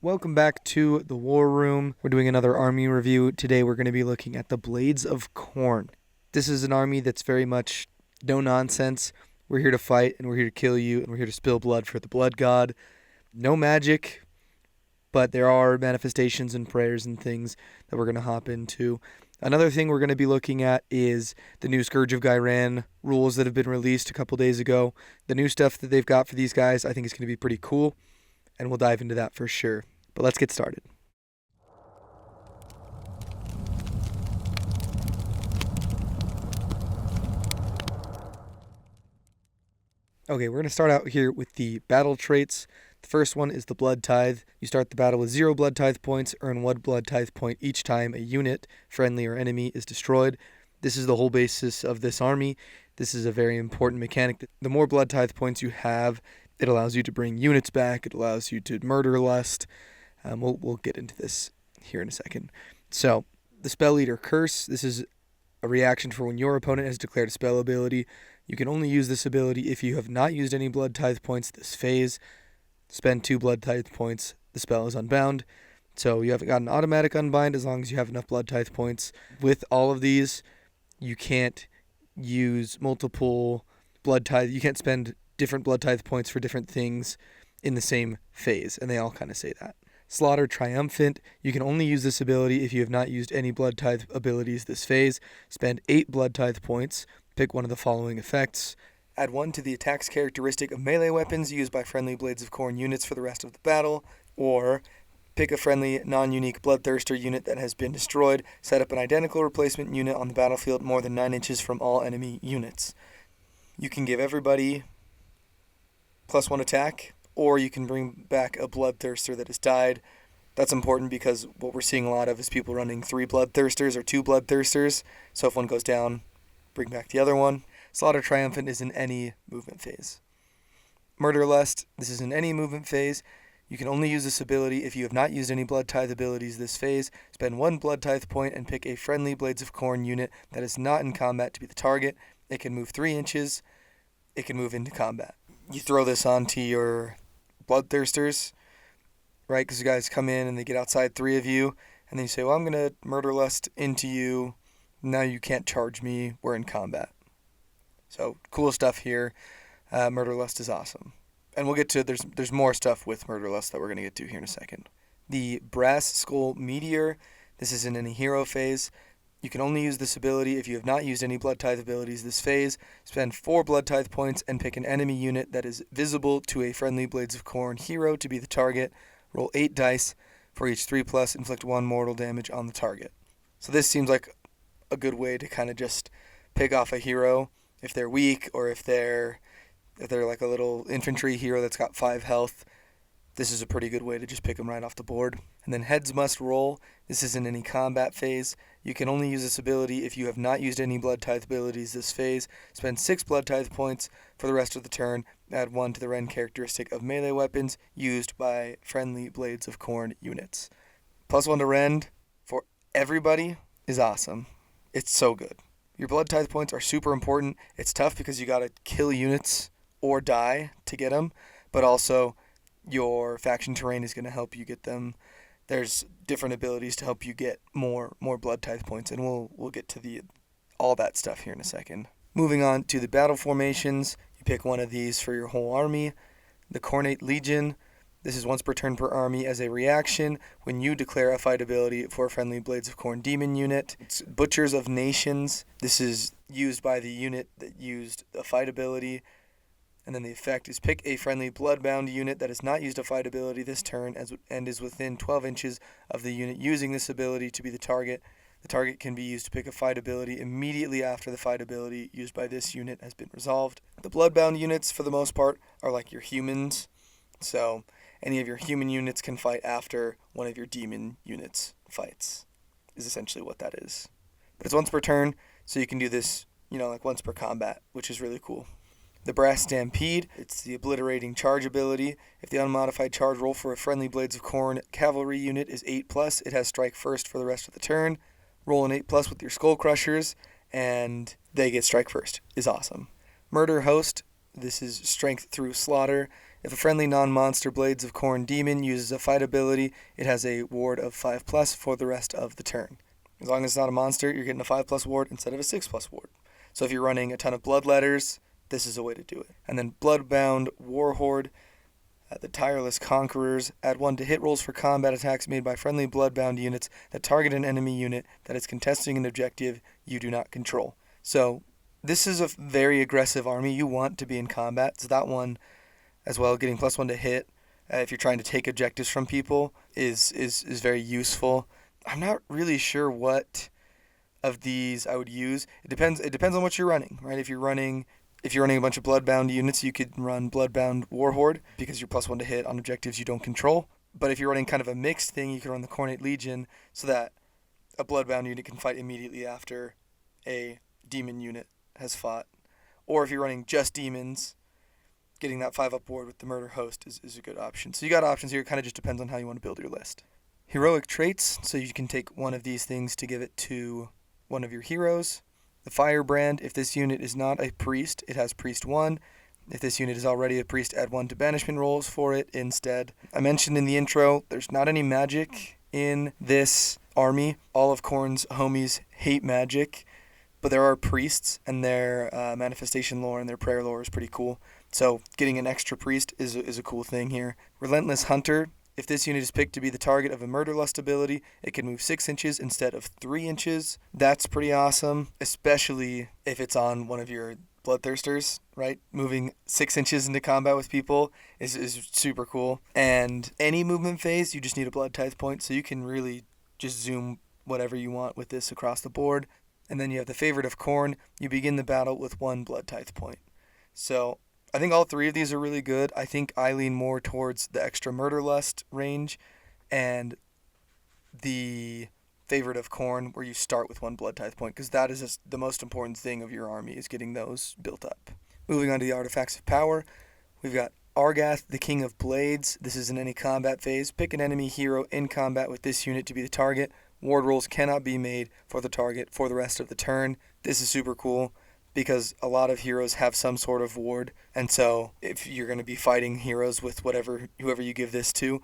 Welcome back to the War Room. We're doing another army review. Today we're going to be looking at the Blades of Khorne. This is an army that's very much no nonsense. We're here to fight, and we're here to kill you, and we're here to spill blood for the Blood God. No magic, but there are manifestations and prayers and things that we're going to hop into. Another thing we're going to be looking at is the new Scourge of Ghyran rules that have been released a couple days ago. The new stuff that they've got for these guys I think is going to be pretty cool, and we'll dive into that for sure. But let's get started. Okay, we're going to start out here with the battle traits. The first one is the Blood Tithe. You start the battle with 0 Blood Tithe points, earn 1 Blood Tithe point each time a unit, friendly or enemy, is destroyed. This is the whole basis of this army. This is a very important mechanic. The more Blood Tithe points you have, it allows you to bring units back. It allows you to murder lust. We'll get into this here in a second. So, the Spell Eater Curse. This is a reaction for when your opponent has declared a spell ability. You can only use this ability if you have not used any Blood Tithe points this phase. Spend 2 Blood Tithe points. The spell is unbound. So you haven't got an automatic unbind as long as you have enough Blood Tithe points. With all of these, you can't use multiple Blood Tithe. You can't spend different Blood Tithe points for different things in the same phase, and they all kind of say that. Slaughter Triumphant. You can only use this ability if you have not used any Blood Tithe abilities this phase. Spend 8 Blood Tithe points. Pick one of the following effects. Add 1 to the attack's characteristic of melee weapons used by friendly Blades of Khorne units for the rest of the battle. Or pick a friendly, non-unique Bloodthirster unit that has been destroyed. Set up an identical replacement unit on the battlefield more than 9 inches from all enemy units. You can give everybody +1 attack, or you can bring back a Bloodthirster that has died. That's important because what we're seeing a lot of is people running 3 Bloodthirsters or 2 Bloodthirsters. So if one goes down, bring back the other one. Slaughter Triumphant is in any movement phase. Murder Lust. This is in any movement phase. You can only use this ability if you have not used any Blood Tithe abilities this phase. Spend 1 Blood Tithe point and pick a friendly Blades of Khorne unit that is not in combat to be the target. It can move 3 inches. It can move into combat. You throw this onto your Bloodthirsters, right? Because you guys come in and they get outside 3 of you, and then you say, well, I'm going to Murder Lust into you. Now you can't charge me. We're in combat. So, cool stuff here. Murder Lust is awesome. And we'll get to, there's more stuff with Murder Lust that we're going to get to here in a second. The Brass Skull Meteor. This is in any hero phase. You can only use this ability if you have not used any Blood Tithe abilities this phase. Spend 4 Blood Tithe points and pick an enemy unit that is visible to a friendly Blades of Khorne hero to be the target. Roll 8 dice. For each 3+, inflict 1 mortal damage on the target. So this seems like a good way to kind of just pick off a hero if they're weak, or if they're like a little infantry hero that's got 5 health. This is a pretty good way to just pick them right off the board. And then Heads Must Roll. This is in any combat phase. You can only use this ability if you have not used any Blood Tithe abilities this phase. Spend 6 Blood Tithe points for the rest of the turn. Add 1 to the Ren characteristic of melee weapons used by friendly Blades of Khorne units. +1 to Rend for everybody is awesome. It's so good. Your Blood Tithe points are super important. It's tough because you gotta kill units or die to get them, but also your faction terrain is gonna help you get them. There's different abilities to help you get more Blood Tithe points, and we'll get to all that stuff here in a second. Moving on to the battle formations, you pick one of these for your whole army. The Khornate Legion. This is once per turn per army as a reaction when you declare a fight ability for a friendly Blades of Khorne demon unit. It's Butchers of Nations. This is used by the unit that used a fight ability. And then the effect is pick a friendly Bloodbound unit that has not used a fight ability this turn and is within 12 inches of the unit using this ability to be the target. The target can be used to pick a fight ability immediately after the fight ability used by this unit has been resolved. The Bloodbound units, for the most part, are like your humans. So any of your human units can fight after one of your demon units fights, is essentially what that is. But it's once per turn, so you can do this, like once per combat, which is really cool. The Brass Stampede, it's the obliterating charge ability. If the unmodified charge roll for a friendly Blades of Khorne cavalry unit is 8+, it has strike first for the rest of the turn. Roll an 8+ with your Skull Crushers, and they get strike first. Is awesome. Murder Host, this is strength through slaughter. If a friendly non-monster Blades of Khorne demon uses a fight ability, it has a ward of 5+ for the rest of the turn. As long as it's not a monster, you're getting a 5+ ward instead of a 6+ ward. So if you're running a ton of Bloodletters, this is a way to do it. And then Bloodbound Warhorde, the Tireless Conquerors, add 1 to hit rolls for combat attacks made by friendly Bloodbound units that target an enemy unit that is contesting an objective you do not control. So this is a very aggressive army. You want to be in combat, so that one as well, getting +1 to hit if you're trying to take objectives from people is very useful. I'm not really sure what of these I would use. It depends on what you're running, right? If you're running a bunch of Bloodbound units, you could run Bloodbound Warhorde because you're +1 to hit on objectives you don't control. But if you're running kind of a mixed thing, you could run the Khornate Legion so that a Bloodbound unit can fight immediately after a demon unit has fought. Or if you're running just demons, getting that 5+ ward with the Murder Host is a good option. So you got options here. It kind of just depends on how you want to build your list. Heroic traits, so you can take one of these things to give it to one of your heroes. The Firebrand, if this unit is not a priest, it has Priest 1. If this unit is already a priest, add 1 to banishment rolls for it instead. I mentioned in the intro, there's not any magic in this army. All of Khorne's homies hate magic, but there are priests, and their manifestation lore and their prayer lore is pretty cool. So getting an extra priest is a cool thing here. Relentless Hunter, if this unit is picked to be the target of a Murderlust ability, it can move 6 inches instead of 3 inches. That's pretty awesome, especially if it's on one of your Bloodthirsters, right? Moving 6 inches into combat with people is super cool. And any movement phase, you just need a Blood Tithe point, so you can really just zoom whatever you want with this across the board. And then you have the Favorite of Khorne. You begin the battle with 1 Blood Tithe point. So I think all 3 of these are really good. I think I lean more towards the extra Murderlust range and the Favorite of Khorne, where you start with 1 Blood Tithe point, because that is the most important thing of your army, is getting those built up. Moving on to the Artifacts of Power, we've got Argath, the King of Blades. This is in any combat phase. Pick an enemy hero in combat with this unit to be the target. Ward rolls cannot be made for the target for the rest of the turn. This is super cool because a lot of heroes have some sort of ward, and so if you're going to be fighting heroes with whoever you give this to,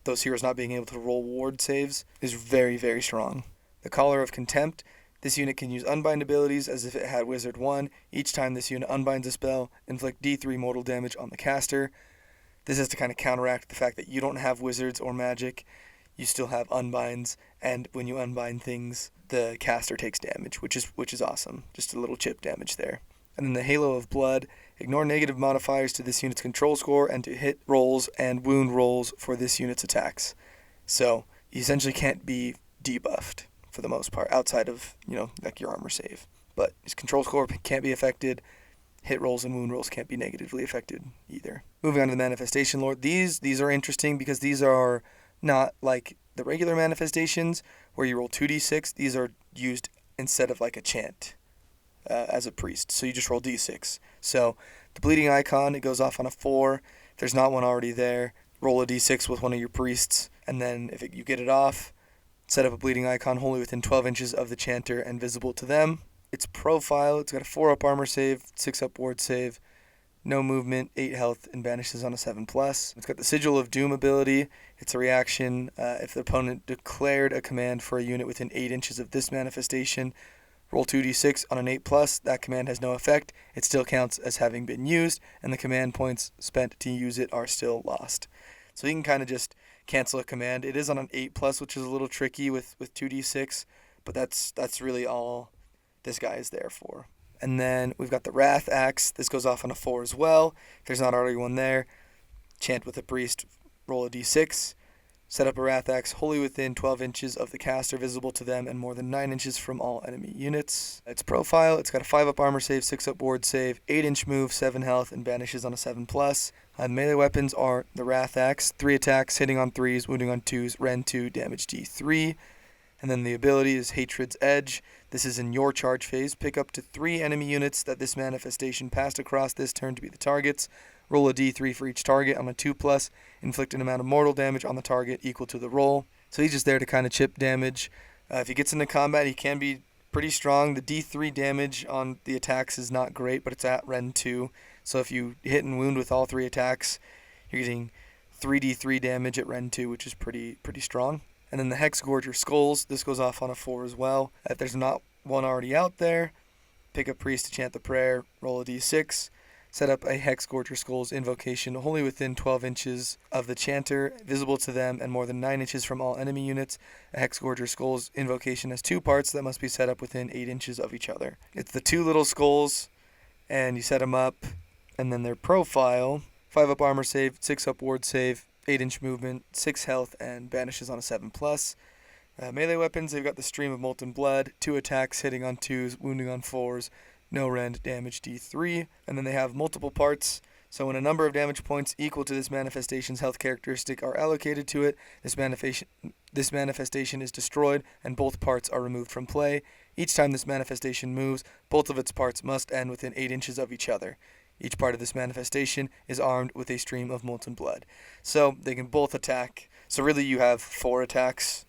those heroes not being able to roll ward saves is very, very strong. The Collar of Contempt. This unit can use Unbind abilities as if it had Wizard 1. Each time this unit unbinds a spell, inflict D3 mortal damage on the caster. This is to kind of counteract the fact that you don't have wizards or magic. You still have unbinds, and when you unbind things, the caster takes damage, which is awesome. Just a little chip damage there. And then the Halo of Blood. Ignore negative modifiers to this unit's control score and to hit rolls and wound rolls for this unit's attacks. So you essentially can't be debuffed for the most part, outside of, like your armor save. But his control score can't be affected. Hit rolls and wound rolls can't be negatively affected either. Moving on to the Manifestation Lore. These are interesting because these are not like the regular manifestations where you roll 2d6. These are used instead of like a chant as a priest. So you just roll d6. So the Bleeding Icon, it goes off on a 4. If there's not one already there, roll a d6 with one of your priests. And then if you get it off, set up a Bleeding Icon wholly within 12 inches of the chanter and visible to them. Its profile, it's got a 4+ armor save, 6+ ward save, no movement, 8 health, and banishes on a 7+. It's got the Sigil of Doom ability. It's a reaction if the opponent declared a command for a unit within 8 inches of this manifestation. Roll 2d6 on an 8+. That command has no effect. It still counts as having been used, and the command points spent to use it are still lost. So you can kind of just cancel a command. It is on an 8+, which is a little tricky with 2d6, but that's really all this guy is there for. And then we've got the Wrath Axe. This goes off on a 4 as well. If there's not already one there, chant with a priest, roll a d6. Set up a Wrath Axe wholly within 12 inches of the caster, visible to them, and more than 9 inches from all enemy units. Its profile, it's got a 5+ armor save, 6+ ward save, 8-inch move, 7 health, and banishes on a 7+. Melee weapons are the Wrath Axe, 3 attacks, hitting on 3s, wounding on 2s, rend 2, damage d3. And then the ability is Hatred's Edge. This is in your charge phase. Pick up to 3 enemy units that this manifestation passed across this turn to be the targets. Roll a d3 for each target on a 2+. Inflict an amount of mortal damage on the target equal to the roll. So he's just there to kind of chip damage. If he gets into combat, he can be pretty strong. The d3 damage on the attacks is not great, but it's at rend 2. So if you hit and wound with all 3 attacks, You're getting 3d3 damage at Ren 2, which is pretty strong. And then the Hexgorger Skulls, this goes off on a 4 as well. If there's not one already out there, pick a priest to chant the prayer, roll a d6, set up a Hexgorger Skulls invocation wholly within 12 inches of the chanter, visible to them, and more than 9 inches from all enemy units. A Hexgorger Skulls invocation has 2 parts that must be set up within 8 inches of each other. It's the 2 little skulls, and you set them up, and then their profile, 5 up armor save, 6 up ward save, 8-inch movement, 6 health, and banishes on a 7+. Melee weapons, they've got the Stream of Molten Blood, 2 attacks, hitting on 2s, wounding on 4s, no rend, damage D3, and then they have multiple parts. So when a number of damage points equal to this manifestation's health characteristic are allocated to it, this manifestation is destroyed, and both parts are removed from play. Each time this manifestation moves, both of its parts must end within 8 inches of each other. Each part of this manifestation is armed with a Stream of Molten Blood. So they can both attack. So really you have 4 attacks,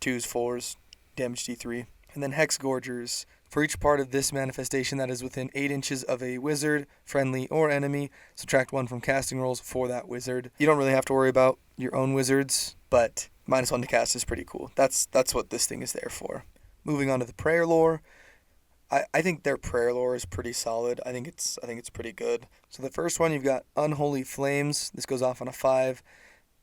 2s, 4s, damage D3. And then Hexgorgers. For each part of this manifestation that is within 8 inches of a wizard, friendly, or enemy, subtract 1 from casting rolls for that wizard. You don't really have to worry about your own wizards, but -1 to cast is pretty cool. That's what this thing is there for. Moving on to the prayer lore. I think their prayer lore is pretty solid. I think it's pretty good. So the first one, you've got Unholy Flames. This goes off on a 5.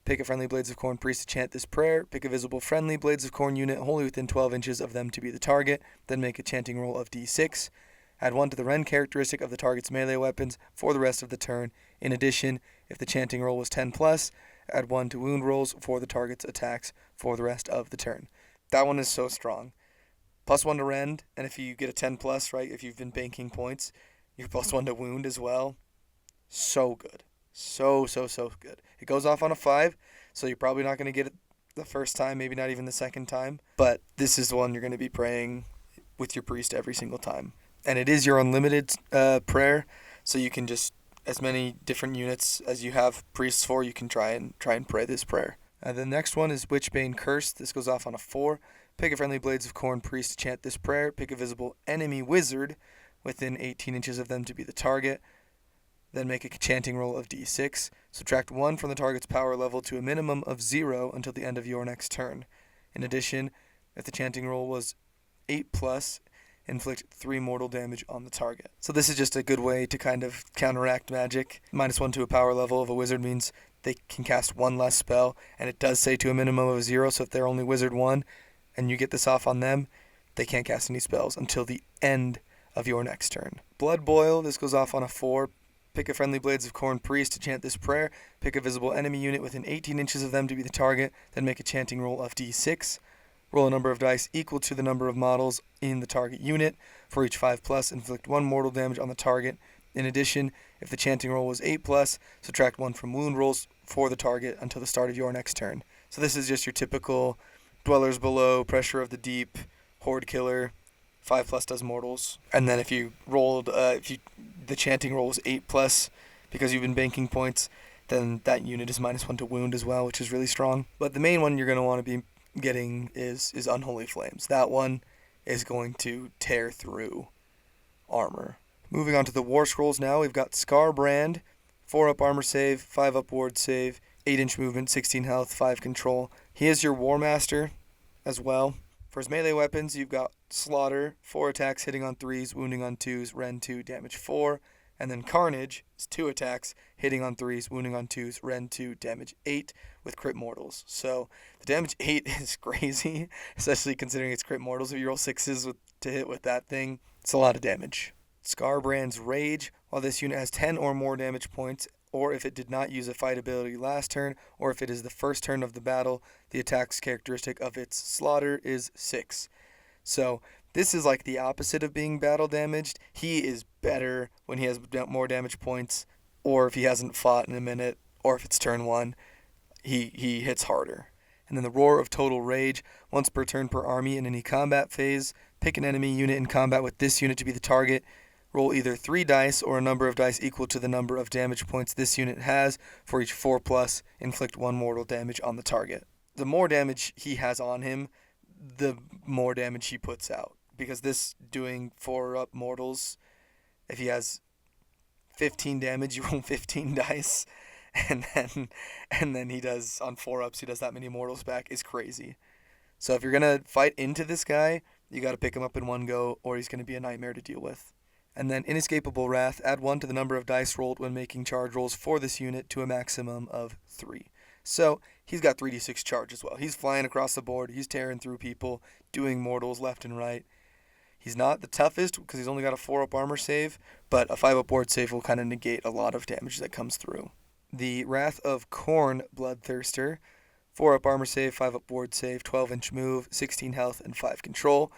Pick a friendly Blades of Khorne priest to chant this prayer. Pick a visible friendly Blades of Khorne unit wholly within 12 inches of them to be the target. Then make a chanting roll of d6. Add 1 to the rend characteristic of the target's melee weapons for the rest of the turn. In addition, if the chanting roll was 10+, add 1 to wound rolls for the target's attacks for the rest of the turn. That one is so strong. +1 to rend, and if you get a 10+, right, if you've been banking points, you're +1 to wound as well. So good. So good. It goes off on a 5, so you're probably not going to get it the first time, maybe not even the second time, but this is the one you're going to be praying with your priest every single time. And it is your unlimited prayer, so you can just, as many different units as you have priests for, you can try and pray this prayer. The next one is Witchbane Curse. This goes off on a 4. Pick a friendly Blades of Khorne priest to chant this prayer. Pick a visible enemy wizard within 18 inches of them to be the target. Then make a chanting roll of d6. Subtract 1 from the target's power level to a minimum of 0 until the end of your next turn. In addition, if the chanting roll was 8+, inflict 3 mortal damage on the target. So this is just a good way to kind of counteract magic. -1 to a power level of a wizard means they can cast 1 less spell, and it does say to a minimum of 0, so if they're only wizard 1 and you get this off on them, they can't cast any spells until the end of your next turn. Blood Boil, this goes off on a 4. Pick a friendly Blades of Khorne priest to chant this prayer. Pick a visible enemy unit within 18 inches of them to be the target. Then make a chanting roll of d6. Roll a number of dice equal to the number of models in the target unit. For each 5+, inflict 1 mortal damage on the target. In addition, if the chanting roll was 8+, subtract 1 from wound rolls for the target until the start of your next turn. So this is just your typical Dwellers Below, Pressure of the Deep, Horde Killer. 5+ does mortals. And then if you rolled, the chanting roll was 8+, because you've been banking points, then that unit is -1 to wound as well, which is really strong. But the main one you're going to want to be getting is Unholy Flames. That one is going to tear through armor. Moving on to the War Scrolls now, we've got Scarbrand, 4 up armor save, 5 up ward save, 8-inch movement, 16 health, 5 control. He is your War Master as well. For his melee weapons, you've got Slaughter, 4 attacks, hitting on 3s, wounding on 2s, rend 2, damage 4. And then Carnage is 2 attacks, hitting on 3s, wounding on 2s, rend 2, damage 8 with crit mortals. So the damage 8 is crazy, especially considering it's crit mortals. If you roll 6s to hit with that thing, it's a lot of damage. Scarbrand's Rage, while this unit has 10 or more damage points, or if it did not use a fight ability last turn, or if it is the first turn of the battle, the attack's characteristic of its Slaughter is 6. So this is like the opposite of being battle damaged. He is better when he has more damage points, or if he hasn't fought in a minute, or if it's turn 1, he hits harder. And then the Roar of Total Rage, once per turn per army in any combat phase, pick an enemy unit in combat with this unit to be the target. Roll either 3 dice or a number of dice equal to the number of damage points this unit has. For each 4+, inflict 1 mortal damage on the target. The more damage he has on him, the more damage he puts out. Because this doing 4 up mortals, if he has 15 damage, you roll 15 dice. and then he does on 4-ups, he does that many mortals back is crazy. So if you're going to fight into this guy, you got to pick him up in one go, or he's going to be a nightmare to deal with. And then Inescapable Wrath, add 1 to the number of dice rolled when making charge rolls for this unit to a maximum of 3. So he's got 3d6 charge as well. He's flying across the board, he's tearing through people, doing mortals left and right. He's not the toughest because he's only got a 4-up armor save, but a 5-up ward save will kind of negate a lot of damage that comes through. The Wrath of Khorne Bloodthirster, 4-up armor save, 5-up ward save, 12-inch move, 16 health, and 5 control.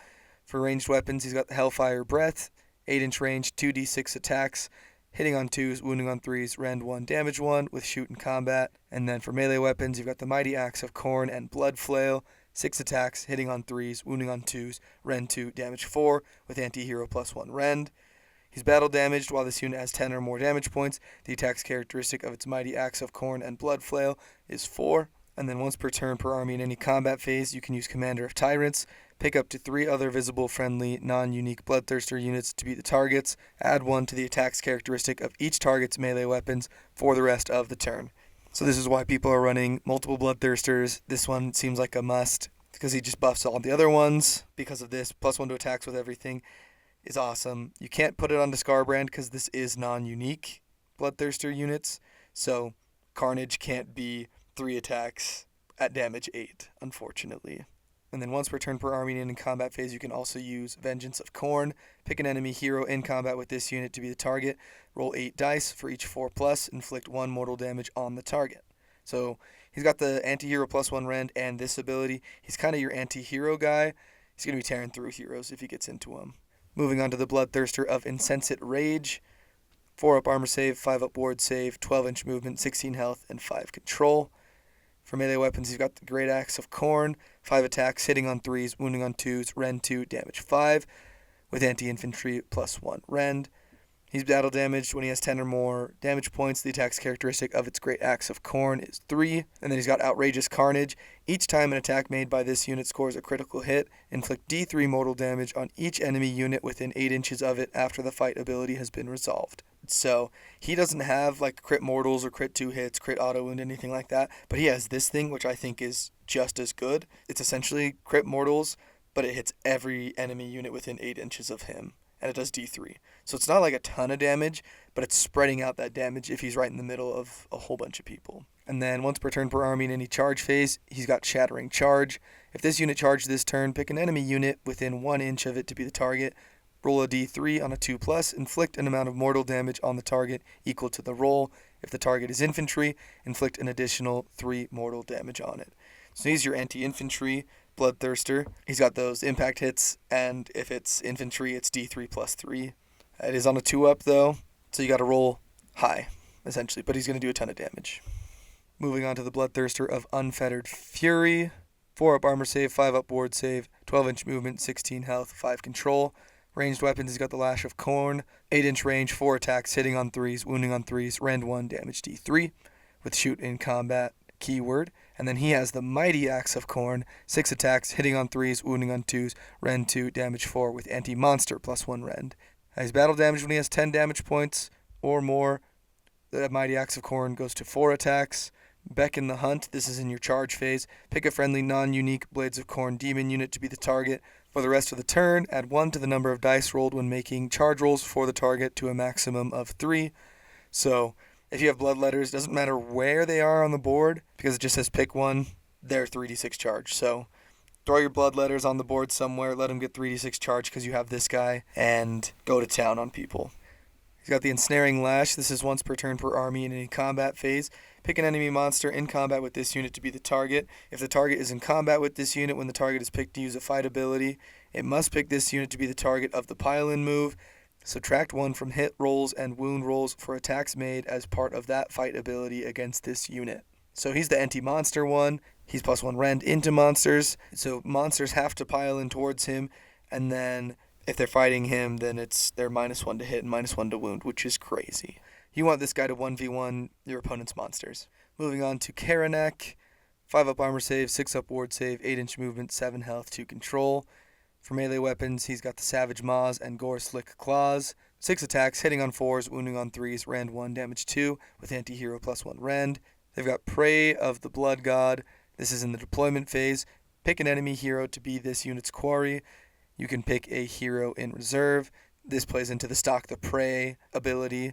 For ranged weapons, he's got the Hellfire Breath, 8-inch range, 2d6 attacks, hitting on 2s, wounding on 3s, rend 1, damage 1, with shoot in combat. And then for melee weapons, you've got the Mighty Axe of Khorne and Blood Flail, 6 attacks, hitting on 3s, wounding on 2s, rend 2, damage 4, with anti-hero +1 rend. He's battle damaged. While this unit has 10 or more damage points, the attack's characteristic of its Mighty Axe of Khorne and Blood Flail is 4. And then once per turn per army in any combat phase, you can use Commander of Tyrants, pick up to 3 other visible, friendly, non-unique Bloodthirster units to be the targets, add 1 to the attack's characteristic of each target's melee weapons for the rest of the turn. So this is why people are running multiple Bloodthirsters. This one seems like a must because he just buffs all the other ones. Because of this, +1 to attacks with everything is awesome. You can't put it on Scarbrand because this is non-unique Bloodthirster units. So Carnage can't be 3 attacks at damage 8, unfortunately. And then once per turn per army in combat phase, you can also use Vengeance of Khorne. Pick an enemy hero in combat with this unit to be the target. Roll 8 dice for each 4+, inflict 1 mortal damage on the target. So he's got the anti-hero +1 rend and this ability. He's kind of your anti-hero guy. He's going to be tearing through heroes if he gets into them. Moving on to the Bloodthirster of Insensate Rage. 4-up armor save, 5-up ward save, 12-inch movement, 16 health, and 5 control. For melee weapons, he's got the Great Axe of Khorne, 5 attacks, hitting on 3s, wounding on 2s, rend 2, damage 5, with anti-infantry +1 rend. He's battle damaged when he has 10 or more damage points. The attack's characteristic of its Great Axe of Khorne is 3. And then he's got Outrageous Carnage. Each time an attack made by this unit scores a critical hit, inflict D3 mortal damage on each enemy unit within 8 inches of it after the fight ability has been resolved. So he doesn't have like crit mortals or crit 2 hits, crit auto wound, anything like that. But he has this thing, which I think is just as good. It's essentially crit mortals, but it hits every enemy unit within 8 inches of him. And it does D3. So it's not like a ton of damage, but it's spreading out that damage if he's right in the middle of a whole bunch of people. And then once per turn per army in any charge phase, he's got Shattering Charge. If this unit charged this turn, pick an enemy unit within 1 inch of it to be the target. Roll a D3 on a 2+, inflict an amount of mortal damage on the target equal to the roll. If the target is infantry, inflict an additional 3 mortal damage on it. So he's your anti-infantry Bloodthirster. He's got those impact hits, and if it's infantry, it's D3 +3. It is on a 2-up, though, so you got to roll high, essentially, but he's going to do a ton of damage. Moving on to the Bloodthirster of Unfettered Fury. 4-up armor save, 5-up ward save, 12-inch movement, 16 health, 5 control. Ranged weapons, he's got the Lash of Khorne, 8-inch range, 4 attacks, hitting on 3s, wounding on 3s, rend 1, damage D3, with shoot in combat keyword. And then he has the Mighty Axe of Khorne, 6 attacks, hitting on 3s, wounding on 2s, rend 2, damage 4, with anti-monster +1 rend. He's battle damage when he has 10 damage points or more. The Mighty Axe of Khorne goes to 4 attacks. Beckon the Hunt, this is in your charge phase. Pick a friendly non-unique Blades of Khorne demon unit to be the target. For the rest of the turn, add 1 to the number of dice rolled when making charge rolls for the target to a maximum of 3. So if you have Bloodletters, it doesn't matter where they are on the board, because it just says pick one, they're 3d6 charge. So throw your Bloodletters on the board somewhere, let them get 3d6 charge because you have this guy, and go to town on people. He's got the Ensnaring Lash. This is once per turn per army in any combat phase. Pick an enemy monster in combat with this unit to be the target. If the target is in combat with this unit when the target is picked to use a fight ability, it must pick this unit to be the target of the pile-in move. Subtract 1 from hit rolls and wound rolls for attacks made as part of that fight ability against this unit. So he's the anti-monster one. He's +1 rend into monsters. So monsters have to pile in towards him, and then if they're fighting him, then they're -1 to hit and -1 to wound, which is crazy. You want this guy to 1v1 your opponent's monsters. Moving on to Karanak. 5-up armor save, 6-up ward save, 8-inch movement, 7 health, 2 control. For melee weapons, he's got the Savage Maws and Gore Slick Claws. 6 attacks, hitting on 4s, wounding on 3s, rend 1, damage 2, with anti-hero +1 rend. They've got Prey of the Blood God. This is in the deployment phase. Pick an enemy hero to be this unit's quarry. You can pick a hero in reserve. This plays into the Stalk the Prey ability.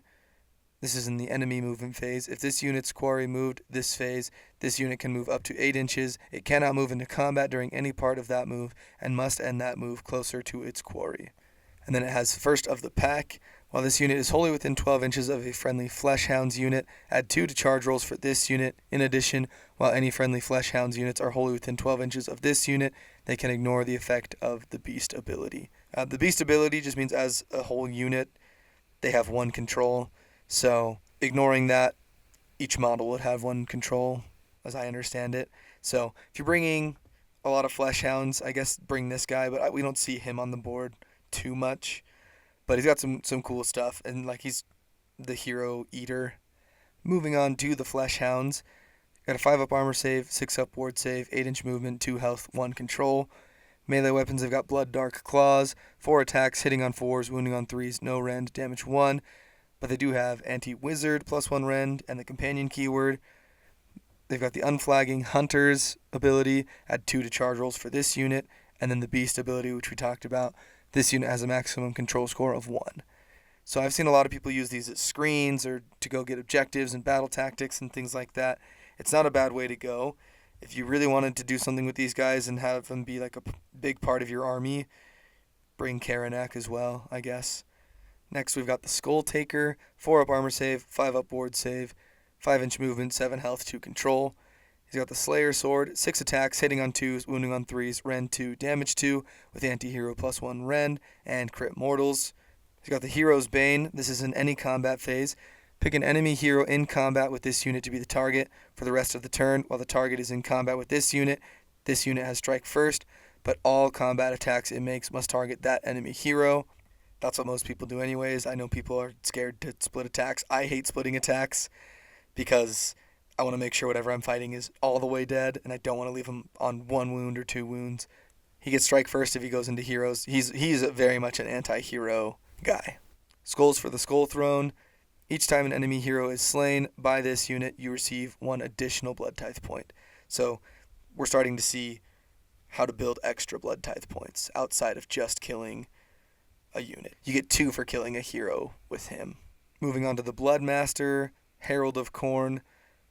This is in the enemy movement phase. If this unit's quarry moved this phase, this unit can move up to 8 inches. It cannot move into combat during any part of that move and must end that move closer to its quarry. And then it has First of the Pack. While this unit is wholly within 12 inches of a friendly Fleshhounds unit, add 2 to charge rolls for this unit. In addition, while any friendly Fleshhounds units are wholly within 12 inches of this unit, they can ignore the effect of the Beast ability. The Beast ability just means as a whole unit, they have 1 control. So, ignoring that, each model would have 1 control, as I understand it. So, if you're bringing a lot of Fleshhounds, I guess bring this guy, but we don't see him on the board too much. But he's got some cool stuff, and like he's the hero eater. Moving on to the Fleshhounds. Got a 5-up armor save, 6-up ward save, 8-inch movement, 2 health, 1 control. Melee weapons have got Blood Dark Claws, 4 attacks, hitting on 4s, wounding on 3s, no rend, damage 1. But they do have Anti-Wizard, +1 rend, and the companion keyword. They've got the Unflagging Hunter's ability, add 2 to charge rolls for this unit, and then the Beast ability, which we talked about. This unit has a maximum control score of 1. So I've seen a lot of people use these as screens or to go get objectives and battle tactics and things like that. It's not a bad way to go. If you really wanted to do something with these guys and have them be like a big part of your army, bring Khorne as well, I guess. Next, we've got the Skull Taker, 4-up armor save, 5-up ward save, 5-inch movement, 7 health, 2 control. He's got the Slayer Sword, 6 attacks, hitting on 2s, wounding on 3s, rend 2, damage 2, with anti-hero +1 rend, and crit mortals. He's got the Hero's Bane. This is in any combat phase. Pick an enemy hero in combat with this unit to be the target for the rest of the turn. While the target is in combat with this unit has strike first, but all combat attacks it makes must target that enemy hero. That's what most people do anyways. I know people are scared to split attacks. I hate splitting attacks because I want to make sure whatever I'm fighting is all the way dead, and I don't want to leave him on 1 wound or 2 wounds. He gets strike first if he goes into heroes. He's very much an anti-hero guy. Skulls for the Skull Throne. Each time an enemy hero is slain by this unit, you receive 1 additional Blood Tithe point. So we're starting to see how to build extra Blood Tithe points outside of just killing a unit. You get 2 for killing a hero with him. Moving on to the Bloodmaster, Herald of Khorne,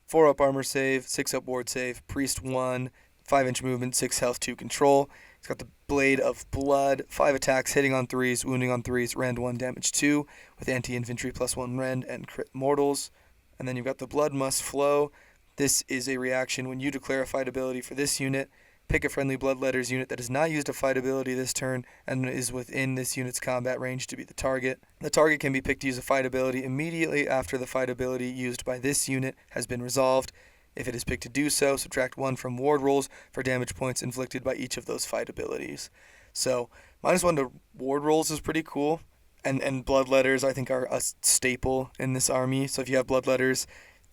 4-up armor save, 6-up ward save, priest 1, 5-inch movement, 6 health, 2 control. He's got the Blade of Blood, 5 attacks, hitting on 3s, wounding on 3s, rend 1, damage 2, with anti-infantry +1 rend and crit mortals. And then you've got the Blood Must Flow. This is a reaction when you declare a fight ability for this unit. Pick a friendly Bloodletters unit that has not used a fight ability this turn and is within this unit's combat range to be the target. The target can be picked to use a fight ability immediately after the fight ability used by this unit has been resolved. If it is picked to do so, subtract 1 from ward rolls for damage points inflicted by each of those fight abilities. So, -1 to ward rolls is pretty cool. And Bloodletters, I think, are a staple in this army. So if you have Bloodletters,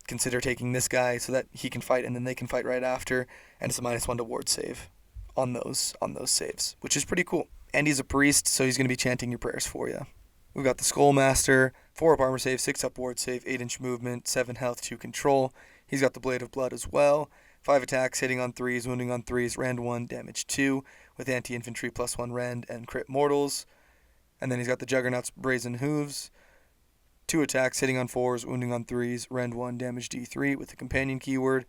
consider taking this guy so that he can fight and then they can fight right after. And it's a -1 to ward save on those saves, which is pretty cool. And he's a priest, so he's going to be chanting your prayers for you. We've got the Skullmaster, 4-up armor save, 6-up ward save, 8-inch movement, 7 health, 2 control. He's got the Blade of Blood as well. 5 attacks, hitting on 3s, wounding on 3s, rend 1, damage 2, with anti-infantry +1 rend and crit mortals. And then he's got the Juggernaut's Brazen Hooves. 2 attacks, hitting on 4s, wounding on 3s, rend 1, damage D3 with the companion keyword.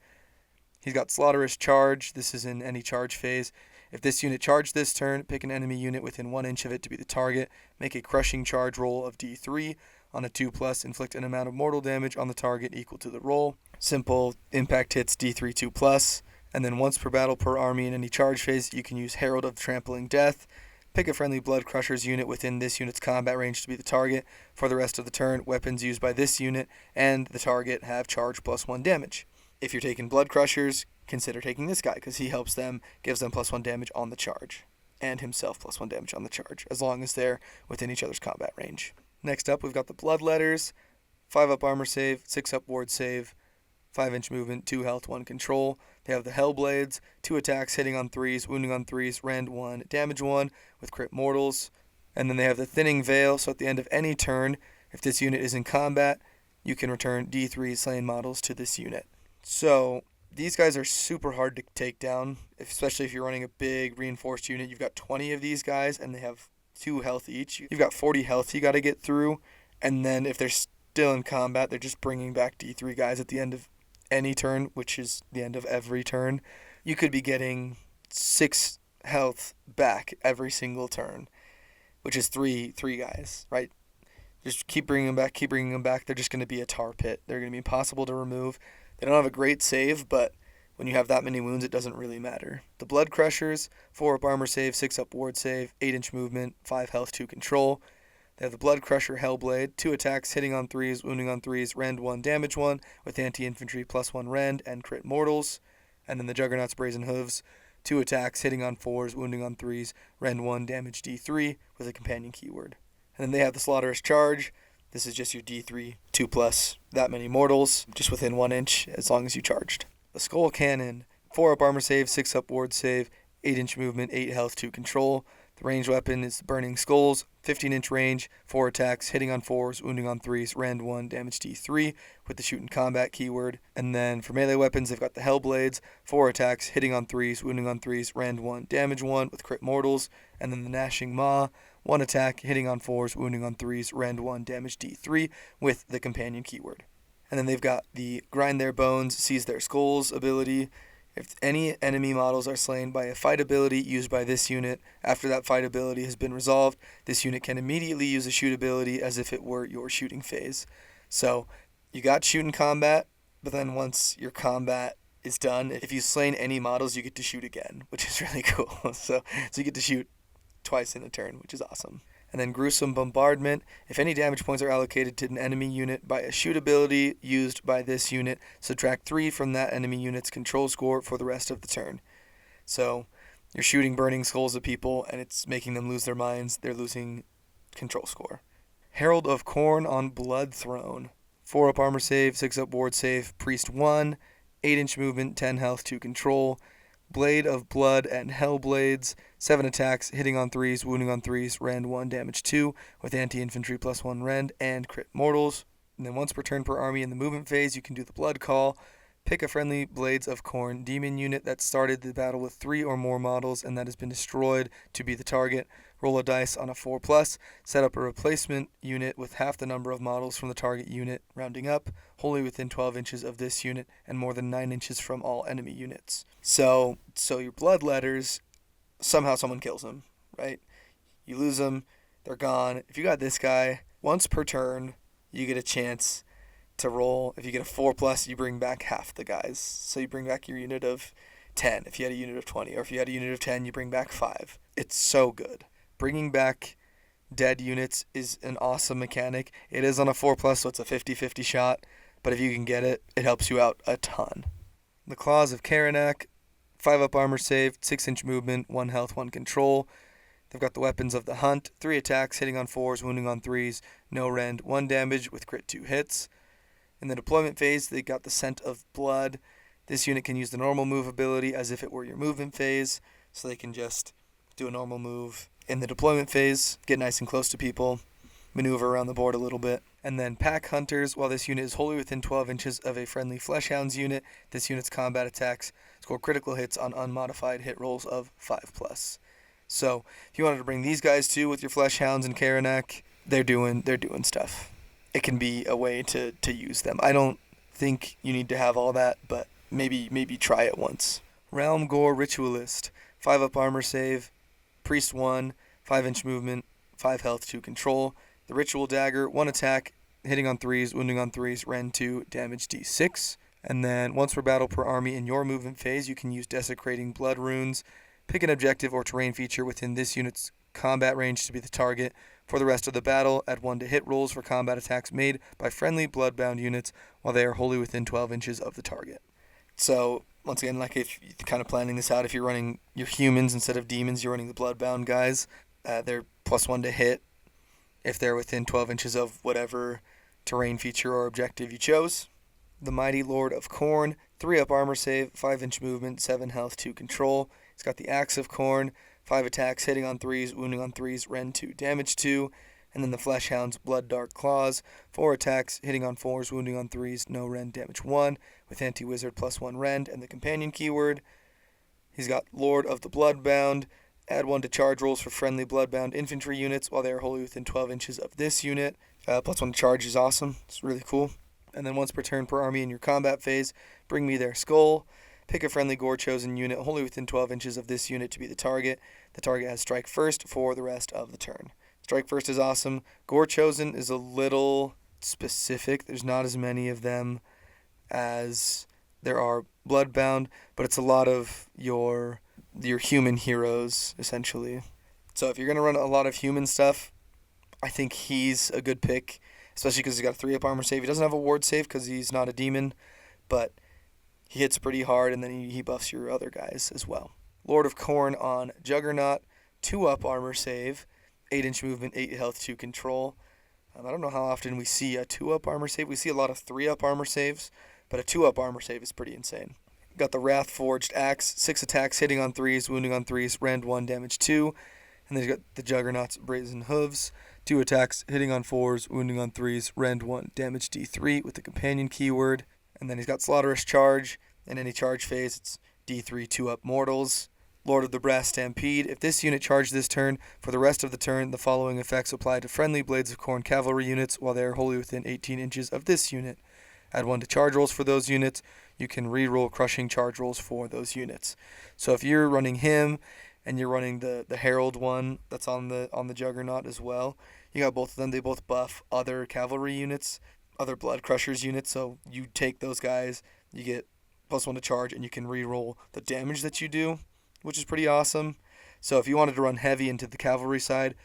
He's got Slaughterous Charge. This is in any charge phase. If this unit charged this turn, pick an enemy unit within 1 inch of it to be the target. Make a crushing charge roll of D3. On a 2+, inflict an amount of mortal damage on the target equal to the roll. Simple impact hits D3 2+. And then once per battle per army in any charge phase, you can use Herald of Trampling Death. Pick a friendly Blood Crushers unit within this unit's combat range to be the target. For the rest of the turn, weapons used by this unit and the target have charge +1 damage. If you're taking Blood Crushers, consider taking this guy because he helps them, gives them +1 damage on the charge, and himself +1 damage on the charge, as long as they're within each other's combat range. Next up, we've got the Bloodletters, 5-up armor save, 6-up ward save, 5-inch movement, 2 health, 1 control. They have the Hellblades, 2 attacks, hitting on 3s, wounding on 3s, rend 1, damage 1, with crit mortals. And then they have the Thinning Veil, so at the end of any turn, if this unit is in combat, you can return D3 slain models to this unit. So these guys are super hard to take down, especially if you're running a big reinforced unit. You've got 20 of these guys, and they have 2 health each. You've got 40 health you got to get through, and then if they're still in combat, they're just bringing back D3 guys at the end of any turn, which is the end of every turn. You could be getting 6 health back every single turn, which is three guys, right? Just keep bringing them back. They're just going to be a tar pit. They're going to be impossible to remove. They don't have a great save, but when you have that many wounds, it doesn't really matter. The Blood Crushers, 4 up armor save, 6 up ward save, 8-inch movement, 5 health, 2 control. They have the Blood Crusher Hellblade, 2 attacks, hitting on 3s, wounding on 3s, rend 1, damage 1, with anti-infantry +1 rend and crit mortals. And then the Juggernaut's Brazen Hooves, 2 attacks, hitting on 4s, wounding on 3s, rend 1, damage D3, with a companion keyword. And then they have the Slaughterous Charge. This is just your D3, 2+, that many mortals, just within 1 inch, as long as you charged. The Skull Cannon, 4 up armor save, 6 up ward save, 8-inch movement, 8 health, 2 control. The ranged weapon is the Burning Skulls, 15-inch range, 4 attacks, hitting on 4s, wounding on 3s, rend 1, damage D3, with the shoot and combat keyword. And then for melee weapons, they've got the Hellblades, 4 attacks, hitting on 3s, wounding on 3s, rend 1, damage 1, with crit mortals. And then the Gnashing Maw, 1 attack, hitting on 4s, wounding on 3s, rend 1, damage D3, with the companion keyword. And then they've got the Grind Their Bones, Seize Their Skulls ability. If any enemy models are slain by a fight ability used by this unit, after that fight ability has been resolved, this unit can immediately use a shoot ability as if it were your shooting phase. So you got shoot in combat, but then once your combat is done, if you've slain any models, you get to shoot again, which is really cool. So you get to shoot twice in a turn, which is awesome. And then Gruesome Bombardment. If any damage points are allocated to an enemy unit by a shoot ability used by this unit, subtract 3 from that enemy unit's control score for the rest of the turn. So you're shooting burning skulls at people, and it's making them lose their minds. They're losing control score. Herald of Khorne on Blood Throne. 4 up armor save, 6 up ward save, priest 1, 8-inch movement, 10 health, 2 control. Blade of Blood and Hellblades, 7 attacks, hitting on 3s, wounding on 3s, rend 1, damage 2, with anti-infantry +1 rend and crit mortals. And then once per turn per army in the movement phase, you can do the Blood Call. Pick a friendly Blades of Khorne demon unit that started the battle with 3 or more models and that has been destroyed to be the target. Roll a dice on a 4+, set up a replacement unit with half the number of models from the target unit, rounding up, wholly within 12 inches of this unit and more than 9 inches from all enemy units. So your bloodletters, somehow someone kills them, right? You lose them, they're gone. If you got this guy, once per turn, you get a chance to roll. If you get a 4+, you bring back half the guys. So you bring back your unit of 10 if you had a unit of 20, or if you had a unit of 10, you bring back 5. It's so good. Bringing back dead units is an awesome mechanic. It is on a 4+, so it's a 50-50 shot, but if you can get it, it helps you out a ton. The Claws of Karanak, 5 up armor save, 6-inch movement, 1 health, 1 control. They've got the Weapons of the Hunt, 3 attacks, hitting on 4s, wounding on 3s, no rend, 1 damage with crit 2 hits. In the deployment phase, they got the Scent of Blood. This unit can use the normal move ability as if it were your movement phase, so they can just do a normal move in the deployment phase, get nice and close to people, maneuver around the board a little bit. And then Pack Hunters, while this unit is wholly within 12 inches of a friendly Fleshhounds unit, this unit's combat attacks score critical hits on unmodified hit rolls of 5+. So if you wanted to bring these guys too with your Fleshhounds and Karanak, they're doing stuff. It can be a way to use them. I don't think you need to have all that, but maybe try it once. Realm Gore Ritualist, 5 up armor save, priest 1, 5-inch movement, 5 health, 2 control. The Ritual Dagger, 1 attack, hitting on 3s, wounding on 3s, rend 2, damage D6. And then once per battle per army in your movement phase, you can use Desecrating Blood Runes. Pick an objective or terrain feature within this unit's combat range to be the target. For the rest of the battle, add 1 to hit rolls for combat attacks made by friendly bloodbound units while they are wholly within 12 inches of the target. So, once again, like if you're kind of planning this out, if you're running your humans instead of demons, you're running the bloodbound guys. They're +1 to hit if they're within 12 inches of whatever terrain feature or objective you chose. The Mighty Lord of Khorne, 3 up armor save, 5-inch movement, 7 health, 2 control. It's got the Axe of Khorne, 5 attacks, hitting on 3s, wounding on 3s, rend 2, damage 2. And then the Fleshhound's Blood Dark Claws, 4 attacks, hitting on 4s, wounding on 3s, no rend, damage 1, with Anti-Wizard +1 rend, and the companion keyword. He's got Lord of the Bloodbound, add 1 to charge rolls for friendly Bloodbound infantry units while they are wholly within 12 inches of this unit. +1 to charge is awesome, it's really cool. And then once per turn per army in your combat phase, bring me their skull. Pick a friendly Gore-chosen unit wholly within 12 inches of this unit to be the target. The target has strike first for the rest of the turn. Strike first is awesome. Gore-chosen is a little specific. There's not as many of them as there are Bloodbound, but it's a lot of your human heroes, essentially. So if you're going to run a lot of human stuff, I think he's a good pick, especially because he's got a 3-up armor save. He doesn't have a ward save because he's not a demon, but he hits pretty hard, and then he buffs your other guys as well. Lord of Khorne on Juggernaut, 2-up armor save, 8-inch movement, 8 health, 2 control. I don't know how often we see a 2-up armor save. We see a lot of 3-up armor saves, but a 2-up armor save is pretty insane. Got the Wrath Forged Axe, 6 attacks, hitting on 3s, wounding on 3s, rend 1, damage 2. And then he's got the Juggernaut's Brazen Hooves, 2 attacks, hitting on 4s, wounding on 3s, rend 1, damage D3 with the companion keyword. And then he's got Slaughterous Charge. In any charge phase, it's D3 2-up mortals. Lord of the Brass Stampede. If this unit charged this turn, for the rest of the turn, the following effects apply to friendly Blades of Khorne cavalry units while they are wholly within 18 inches of this unit. Add 1 to charge rolls for those units. You can re-roll crushing charge rolls for those units. So if you're running him and you're running the Herald one that's on the Juggernaut as well, you got both of them. They both buff other cavalry units, other Blood Crushers units. So you take those guys, you get +1 to charge, and you can re-roll the damage that you do, which is pretty awesome. So if you wanted to run heavy into the cavalry side,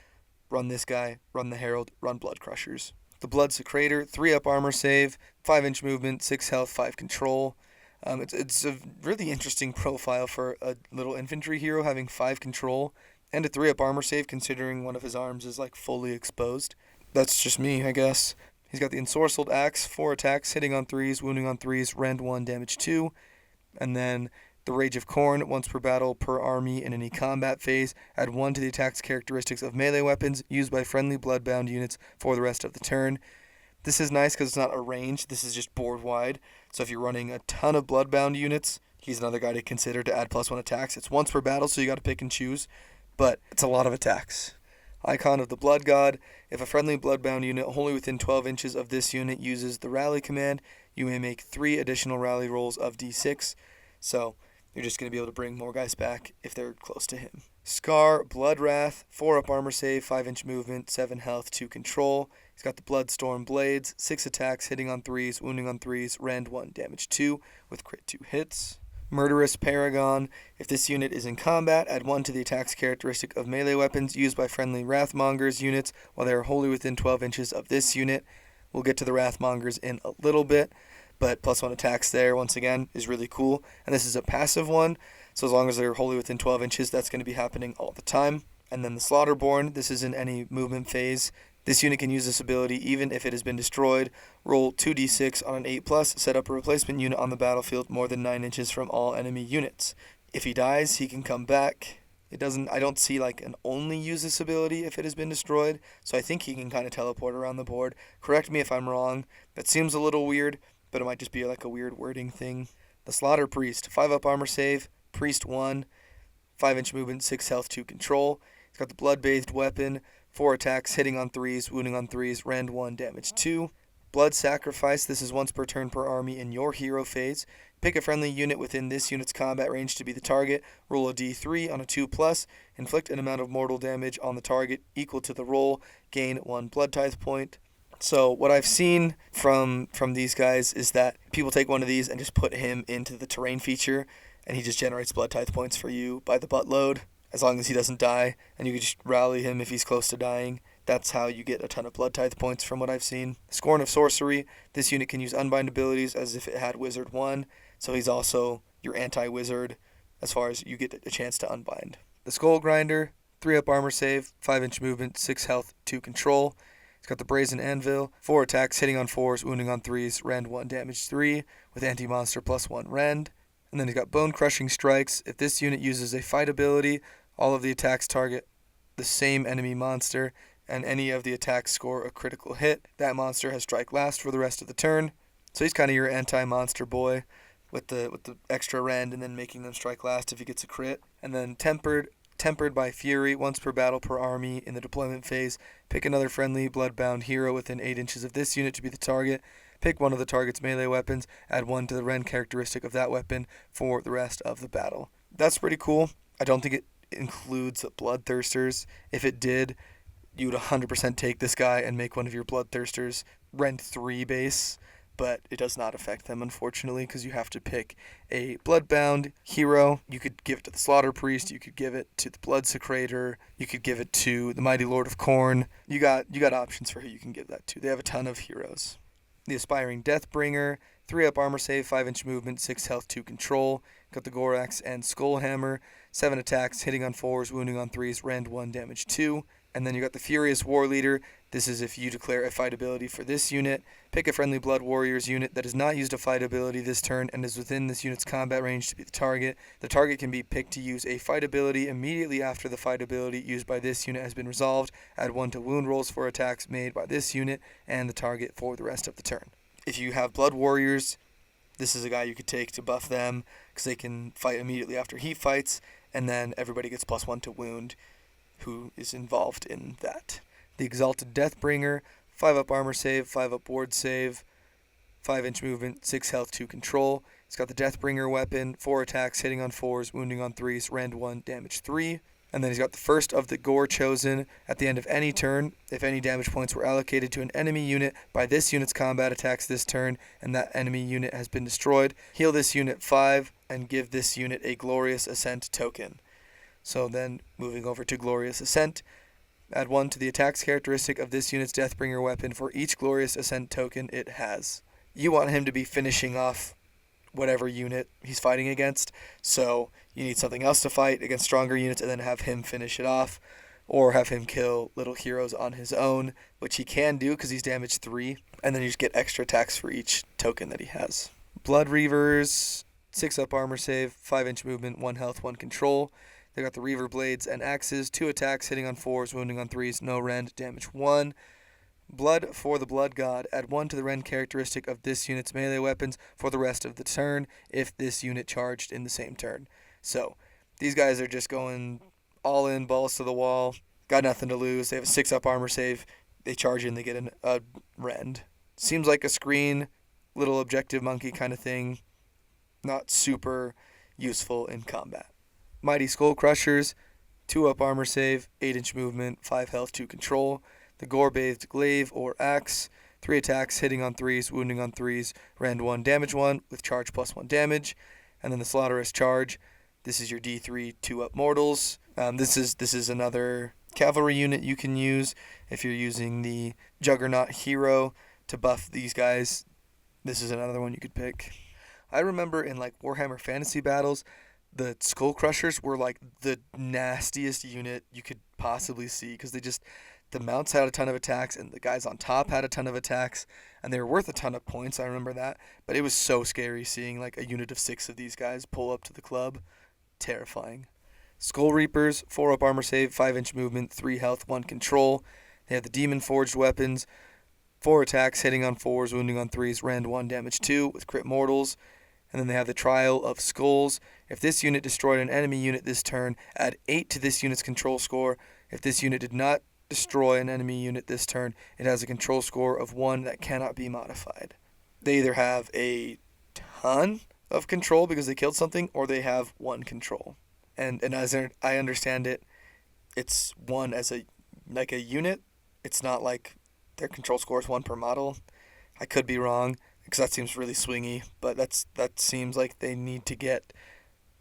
run this guy, run the Herald, run Blood Crushers. The Blood Secrator, 3-up armor save, 5-inch movement, 6 health, 5 control. It's a really interesting profile for a little infantry hero, having 5 control and a 3-up armor save, considering one of his arms is like fully exposed. That's just me, I guess. He's got the Ensorcelled Axe, 4 attacks, hitting on 3s, wounding on 3s, rend 1, damage 2. And then the Rage of Khorne, once per battle per army in any combat phase, add 1 to the attack's characteristics of melee weapons used by friendly Bloodbound units for the rest of the turn. This is nice because it's not a range, this is just board wide. So if you're running a ton of Bloodbound units, he's another guy to consider to add +1 attacks. It's once per battle, so you got to pick and choose, but it's a lot of attacks. Icon of the Blood God. If a friendly Bloodbound unit wholly within 12 inches of this unit uses the rally command, you may make 3 additional rally rolls of d6. So you're just going to be able to bring more guys back if they're close to him. Scar, Blood Wrath, 4-up armor save, 5-inch movement, 7 health, 2 control. He's got the Bloodstorm Blades, 6 attacks, hitting on 3s, wounding on 3s, rend 1, damage 2, with crit 2 hits. Murderous Paragon. If this unit is in combat, add 1 to the attack's characteristic of melee weapons used by friendly Wrathmongers units while they are wholly within 12 inches of this unit. We'll get to the Wrathmongers in a little bit, but +1 attacks there, once again, is really cool. And this is a passive one, so as long as they're wholly within 12 inches, that's going to be happening all the time. And then the Slaughterborn. This is in any movement phase. This unit can use this ability even if it has been destroyed. Roll 2d6 on an 8+, set up a replacement unit on the battlefield more than 9 inches from all enemy units. If he dies, he can come back. I don't see like an only use this ability if it has been destroyed, so I think he can kind of teleport around the board. Correct me if I'm wrong. That seems a little weird, but it might just be like a weird wording thing. The Slaughter Priest, 5-up armor save, Priest 1, 5-inch movement, 6 health, 2 control. He's got the Blood-Bathed Weapon, 4 attacks, hitting on 3s, wounding on 3s, rend 1, damage 2. Blood Sacrifice, this is once per turn per army in your hero phase. Pick a friendly unit within this unit's combat range to be the target. Roll a d3 on a 2+. Inflict an amount of mortal damage on the target equal to the roll. Gain 1 Blood Tithe point. So what I've seen from these guys is that people take one of these and just put him into the terrain feature, and he just generates Blood Tithe points for you by the buttload, as long as he doesn't die, and you can just rally him if he's close to dying. That's how you get a ton of Blood Tithe points from what I've seen. Scorn of Sorcery. This unit can use Unbind abilities as if it had Wizard 1, so he's also your anti-wizard as far as you get a chance to unbind. The Skull Grinder. 3-up armor save, 5-inch movement, 6 health, 2 control. He's got the Brazen Anvil, 4 attacks, hitting on 4s, wounding on 3s, rend 1, damage 3, with anti-monster +1 rend. And then he's got Bone Crushing Strikes. If this unit uses a fight ability, All of the attacks target the same enemy monster, and any of the attacks score a critical hit. That monster has strike last for the rest of the turn. So he's kind of your anti-monster boy with the extra rend and then making them strike last if he gets a crit. And then tempered by fury, once per battle per army in the deployment phase. Pick another friendly bloodbound hero within 8 inches of this unit to be the target. Pick one of the target's melee weapons, add 1 to the rend characteristic of that weapon for the rest of the battle. That's pretty cool. I don't think it includes Bloodthirsters. If it did, you would 100% take this guy and make one of your Bloodthirsters rend 3 base, but it does not affect them, unfortunately, because you have to pick a Bloodbound hero. You could give it to the Slaughter Priest, you could give it to the Bloodsecrator, you could give it to the Mighty Lord of Khorne. You got options for who you can give that to. They have a ton of heroes. The Aspiring Deathbringer, 3-up armor save, 5-inch movement, 6 health, 2 control. Got the Gorax and Skullhammer, 7 attacks, hitting on 4s, wounding on 3s, rend 1, damage 2. And then you got the Furious War Leader. This is if you declare a fight ability for this unit. Pick a friendly Blood Warriors unit that has not used a fight ability this turn and is within this unit's combat range to be the target. The target can be picked to use a fight ability immediately after the fight ability used by this unit has been resolved. Add 1 to wound rolls for attacks made by this unit and the target for the rest of the turn. If you have Blood Warriors, this is a guy you could take to buff them because they can fight immediately after he fights, and then everybody gets +1 to wound who is involved in that. The Exalted Deathbringer, 5-up armor save, 5-up ward save, 5-inch movement, 6 health, 2 control. It's got the Deathbringer weapon, 4 attacks, hitting on 4s, wounding on 3s, rend 1, damage 3. And then he's got the first of the Gore chosen at the end of any turn. If any damage points were allocated to an enemy unit by this unit's combat attacks this turn, and that enemy unit has been destroyed, heal this unit 5 and give this unit a Glorious Ascent token. So then, moving over to Glorious Ascent, add 1 to the attacks characteristic of this unit's Deathbringer weapon for each Glorious Ascent token it has. You want him to be finishing off whatever unit he's fighting against, so you need something else to fight against stronger units and then have him finish it off, or have him kill little heroes on his own, which he can do because he's damage 3, and then you just get extra attacks for each token that he has. Blood Reavers, 6-up armor save, 5-inch movement, 1 health, 1 control. They got the Reaver Blades and Axes, 2 attacks, hitting on 4s, wounding on 3s, no rend, damage 1. Blood for the Blood God. Add 1 to the rend characteristic of this unit's melee weapons for the rest of the turn if this unit charged in the same turn. So, these guys are just going all in, balls to the wall, got nothing to lose. They have a 6-up armor save. They charge in, they get a rend. Seems like a screen, little objective monkey kind of thing. Not super useful in combat. Mighty Skull Crushers, 2-up armor save, 8-inch movement, 5 health, 2 control. The Gore-Bathed Glaive or Axe, 3 attacks, hitting on 3s, wounding on 3s, rend 1, damage 1, with charge +1 damage. And then the Slaughterous Charge. This is your D3 2-up mortals. This is another cavalry unit you can use if you're using the Juggernaut hero to buff these guys. This is another one you could pick. I remember in like Warhammer Fantasy Battles, the Skull Crushers were like the nastiest unit you could possibly see because the mounts had a ton of attacks and the guys on top had a ton of attacks and they were worth a ton of points. I remember that, but it was so scary seeing like a unit of 6 of these guys pull up to the club. Terrifying. Skull Reapers, 4-up armor save, 5-inch movement, 3 health, 1 control. They have the Demon Forged weapons, 4 attacks, hitting on 4s, wounding on 3s, rend 1, damage 2 with crit mortals. And then they have the Trial of Skulls. If this unit destroyed an enemy unit this turn, add 8 to this unit's control score. If this unit did not destroy an enemy unit this turn, it has a control score of 1 that cannot be modified. They either have a ton of control because they killed something, or they have 1 control. And as I understand it, it's 1 as a unit. It's not like their control score is 1 per model. I could be wrong, because that seems really swingy, but that seems like they need to get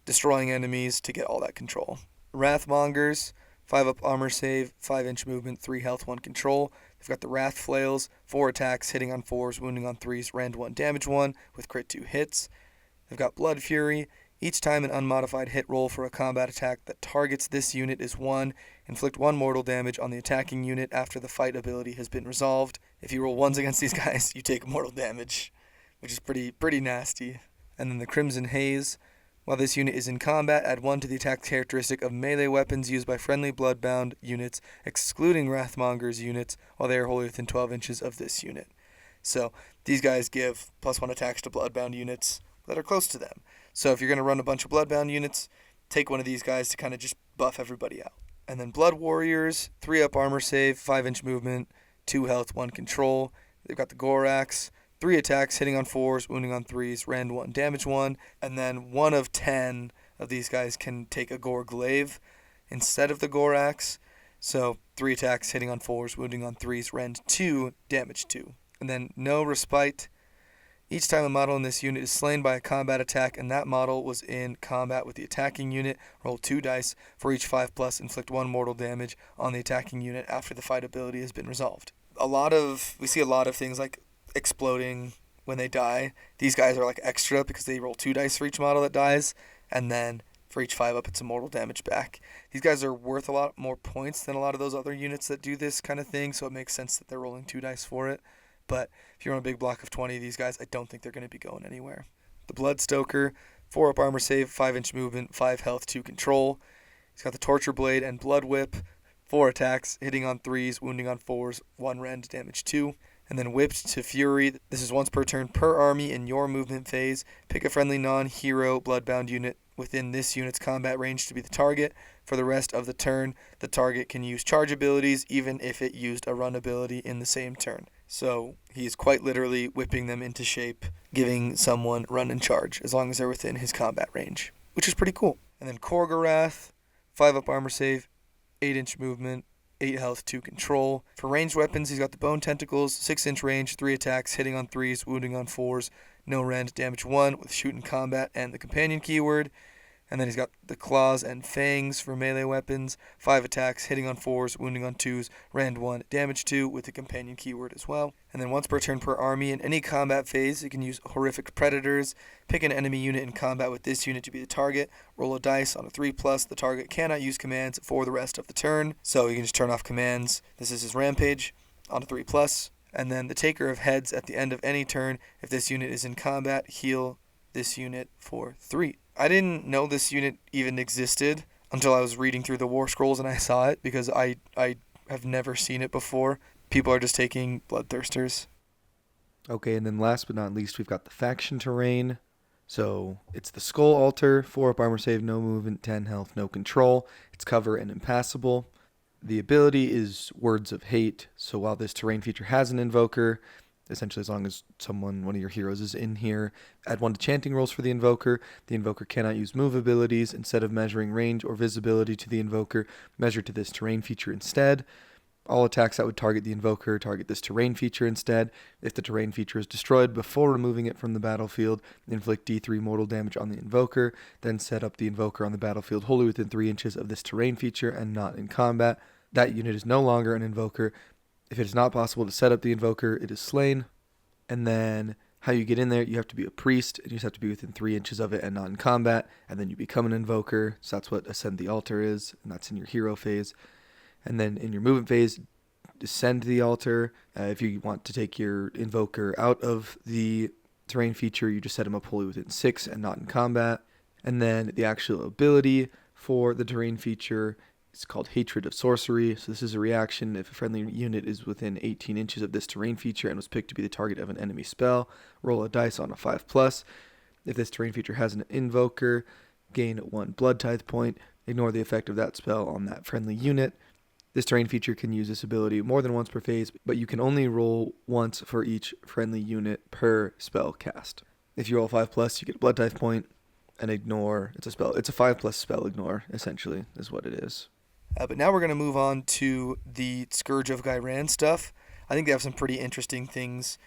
destroying enemies to get all that control. Wrathmongers, 5-up armor save, 5-inch movement, 3 health, 1 control. They've got the Wrath Flails, 4 attacks, hitting on 4s, wounding on 3s, rend 1, damage 1, with crit 2 hits. They've got Blood Fury. Each time an unmodified hit roll for a combat attack that targets this unit is 1, inflict 1 mortal damage on the attacking unit after the fight ability has been resolved. If you roll 1s against these guys, you take mortal damage, which is pretty nasty. And then the Crimson Haze, While this unit is in combat, add 1 to the attack characteristic of melee weapons used by friendly bloodbound units, excluding Wrathmonger's units, while they are wholly within 12 inches of this unit. So these guys give +1 attacks to bloodbound units that are close to them. So if you're going to run a bunch of bloodbound units, take one of these guys to kind of just buff everybody out. And then Blood Warriors, 3-up armor save, 5-inch movement, 2 health, 1 control. They've got the Gorax, 3 attacks, hitting on 4s, wounding on 3s, rend 1, damage 1, and then 1 of 10 of these guys can take a Gore Glaive instead of the Gorax. So 3 attacks, hitting on 4s, wounding on 3s, rend 2, damage 2. And then no respite. Each time a model in this unit is slain by a combat attack and that model was in combat with the attacking unit, roll 2 dice. For each 5+, inflict 1 mortal damage on the attacking unit after the fight ability has been resolved. We see a lot of things like exploding when they die. These guys are like extra because they roll 2 dice for each model that dies, and then for each 5-up it's a mortal damage back. These guys are worth a lot more points than a lot of those other units that do this kind of thing, so it makes sense that they're rolling 2 dice for it. But if you're on a big block of 20 of these guys, I don't think they're going to be going anywhere. The Bloodstoker, 4-up armor save, 5-inch movement, 5 health, 2 control. He's got the Torture Blade and Blood Whip, 4 attacks, hitting on 3s, wounding on 4s, 1 rend, damage 2. And then Whipped to Fury. This is once per turn per army in your movement phase. Pick a friendly non-hero bloodbound unit within this unit's combat range to be the target. For the rest of the turn, the target can use charge abilities even if it used a run ability in the same turn. So he's quite literally whipping them into shape, giving someone run and charge as long as they're within his combat range, which is pretty cool. And then Korgorath, 5-up armor save, 8-inch movement, 8 health, 2 control. For ranged weapons, he's got the Bone Tentacles, 6-inch range, 3 attacks, hitting on 3s, wounding on 4s, no rend, damage 1 with shoot in combat and the companion keyword. And then he's got the Claws and Fangs for melee weapons, 5 attacks, hitting on 4s, wounding on 2s, rend 1, damage 2 with the companion keyword as well. And then once per turn per army in any combat phase, you can use Horrific Predators. Pick an enemy unit in combat with this unit to be the target. Roll a dice on a 3+. The target cannot use commands for the rest of the turn, so you can just turn off commands. This is his Rampage on a 3+. And then the Taker of Heads at the end of any turn. If this unit is in combat, heal this unit for 3. I didn't know this unit even existed until I was reading through the War Scrolls and I saw it, because I have never seen it before. People are just taking Bloodthirsters. Okay, and then last but not least, we've got the faction terrain. So it's the Skull Altar, 4-up armor save, no movement, 10 health, no control. It's cover and impassable. The ability is Words of Hate, so while this terrain feature has an invoker, essentially as long as one of your heroes is in here, add 1 to chanting rolls for the invoker. The invoker cannot use move abilities. Instead of measuring range or visibility to the invoker, measure to this terrain feature instead. All attacks that would target the invoker target this terrain feature instead. If the terrain feature is destroyed before removing it from the battlefield, inflict D3 mortal damage on the invoker, then set up the invoker on the battlefield wholly within 3 inches of this terrain feature and not in combat. That unit is no longer an invoker. If it is not possible to set up the invoker, it is slain. And then how you get in there, you have to be a priest, and you just have to be within 3 inches of it and not in combat, and then you become an invoker. So that's what Ascend the Altar is, and that's in your hero phase. And then in your movement phase, Descend the Altar. If you want to take your invoker out of the terrain feature, you just set him up wholly within 6 and not in combat. And then the actual ability for the terrain feature, it's called Hatred of Sorcery. So this is a reaction if a friendly unit is within 18 inches of this terrain feature and was picked to be the target of an enemy spell. Roll a dice on a 5+. If this terrain feature has an invoker, gain 1 blood tithe point. Ignore the effect of that spell on that friendly unit. This terrain feature can use this ability more than once per phase, but you can only roll once for each friendly unit per spell cast. If you roll 5+, you get a blood tithe point, and ignore. It's a spell. It's a 5+ spell ignore, essentially, is what it is. But now we're going to move on to the Scourge of Ghyran stuff. I think they have some pretty interesting things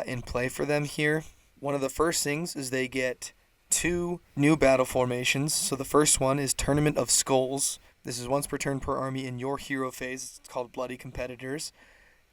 in play for them here. One of the first things is they get 2 new battle formations. So the first one is Tournament of Skulls. This is once per turn per army in your hero phase. It's called Bloody Competitors.